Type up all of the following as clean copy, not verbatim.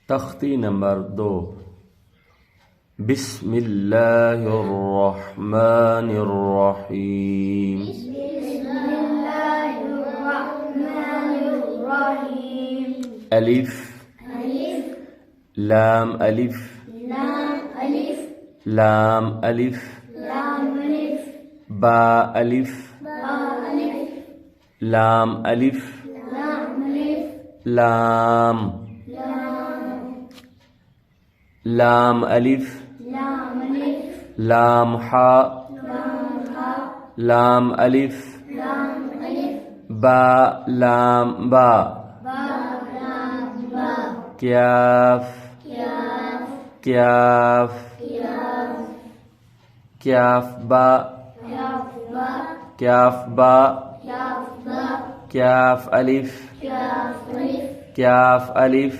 تختی نمبر 2. بسم اللہ الرحمن الرحیم. الف لام الف لام الف با الف لام الف لام لام الف لام حا لام الف با لام با کیاف کیاف کیاف با کیاف با کیاف الف کیاف الف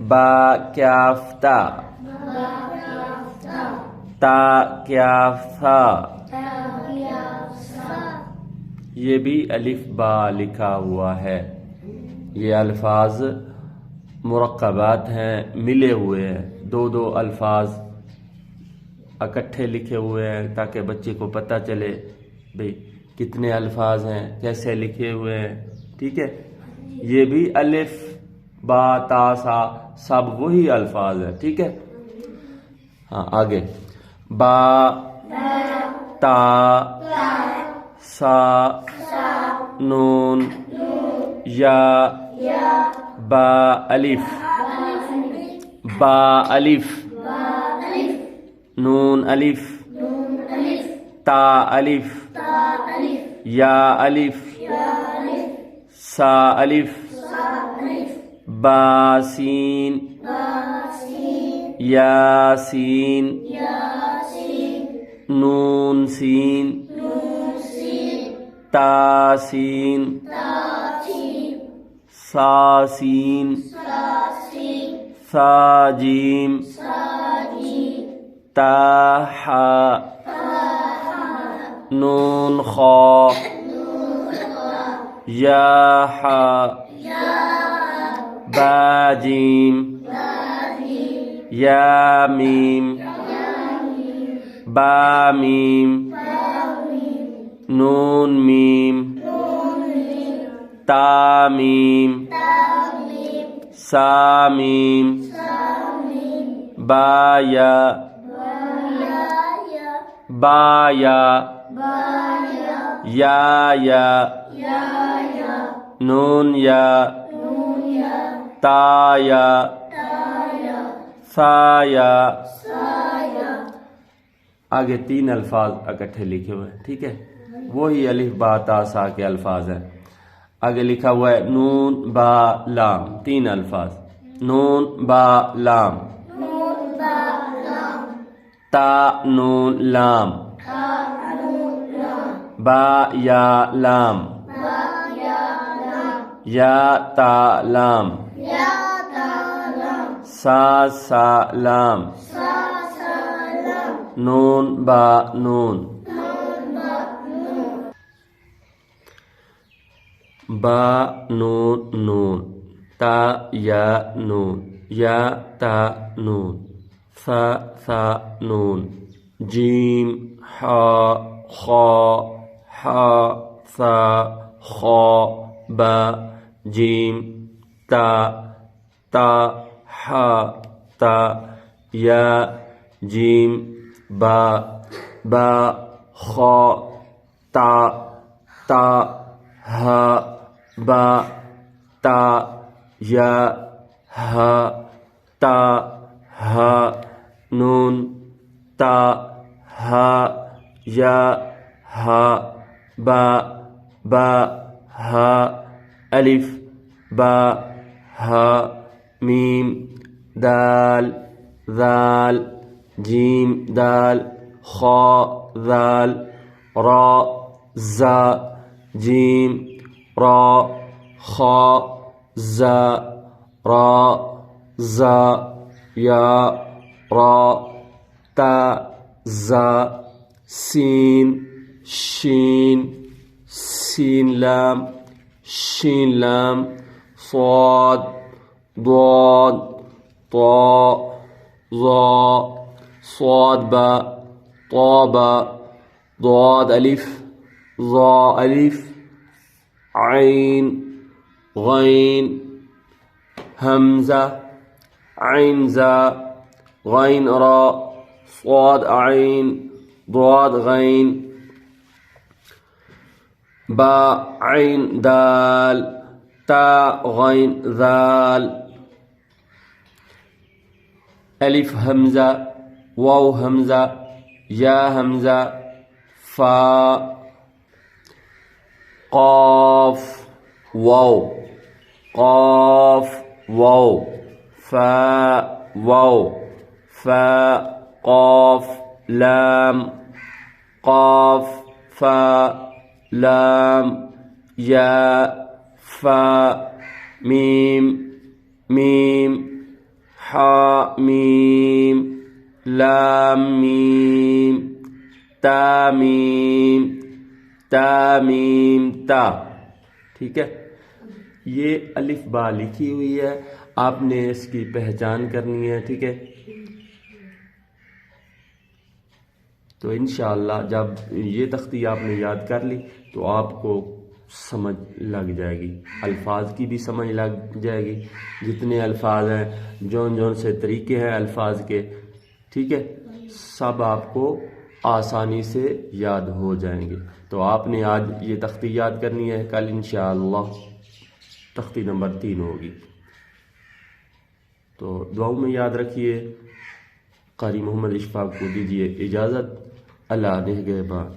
با کیاف تا تا کیاف تھا. یہ بھی الف با لکھا ہوا ہے. یہ الفاظ مرکبات ہیں، ملے ہوئے ہیں. دو الفاظ اکٹھے لکھے ہوئے ہیں تاکہ بچے کو پتہ چلے بھئی کتنے الفاظ ہیں، کیسے لکھے ہوئے ہیں. ٹھیک ہے. یہ بھی الف با تا سا سب وہی الفاظ ہیں. ٹھیک ہے. ہاں آگے با تا سا نون یا با الف با الف نون الف تا الف یا الف سا الف با سین یا سین نون سین تا سین سا سین سا جیم تا حا نون خا یا حا با جیم یا میم با میم نون میم تا میم سا میم با یا با یا یا نون یا تا یا سا یا. آگے 3 الفاظ اکٹھے لکھے ہوئے ہیں. ٹھیک ہے. وہی الف با تا سا کے الفاظ ہیں. آگے لکھا ہوا ہے نون با لام. 3 الفاظ نون با لام تا نون لام با یا لام یا تا لام سا لام نون با نون با نون نون تا یا نون یا تا نون سا نون جیم حا خا حا سا خا با جیم تا حا تا یا جیم با خا تا ہا با تا یا ہا تا ہا نون تا ہا یا ہا با ہا الف با ہا میم دال ذال جیم دال خا ذال را زا جیم را خا زا را زا یا را تا زا سین شین سین لام شین لام صاد ضاد طاء ظاء صاد باء طاء باء ضاد ألف ظاء ألف عين غين همزة عين زاء غين راء صاد عين ضاد غين باء عين دال تاء غين ذال ألف همزة واو همزة يا همزة فاء قاف واو قاف واو فاء واو فاء قاف لام قاف فاء لام ياء فاء ميم ميم حاء ميم لام ميم تا ميم تا میم تا. ٹھیک ہے، یہ الف با لکھی ہوئی ہے، آپ نے اس کی پہچان کرنی ہے. ٹھیک ہے، تو انشاءاللہ جب یہ تختی آپ نے یاد کر لی تو آپ کو سمجھ لگ جائے گی، الفاظ کی بھی سمجھ لگ جائے گی. جتنے الفاظ ہیں، جون جون سے طریقے ہیں الفاظ کے، ٹھیک ہے، سب آپ کو آسانی سے یاد ہو جائیں گے. تو آپ نے آج یہ تختی یاد کرنی ہے، کل انشاءاللہ تختی نمبر 3 ہوگی. تو دعاؤں میں یاد رکھیے. قاری محمد اشفاق کو دیجیے اجازت. اللہ نگہبان.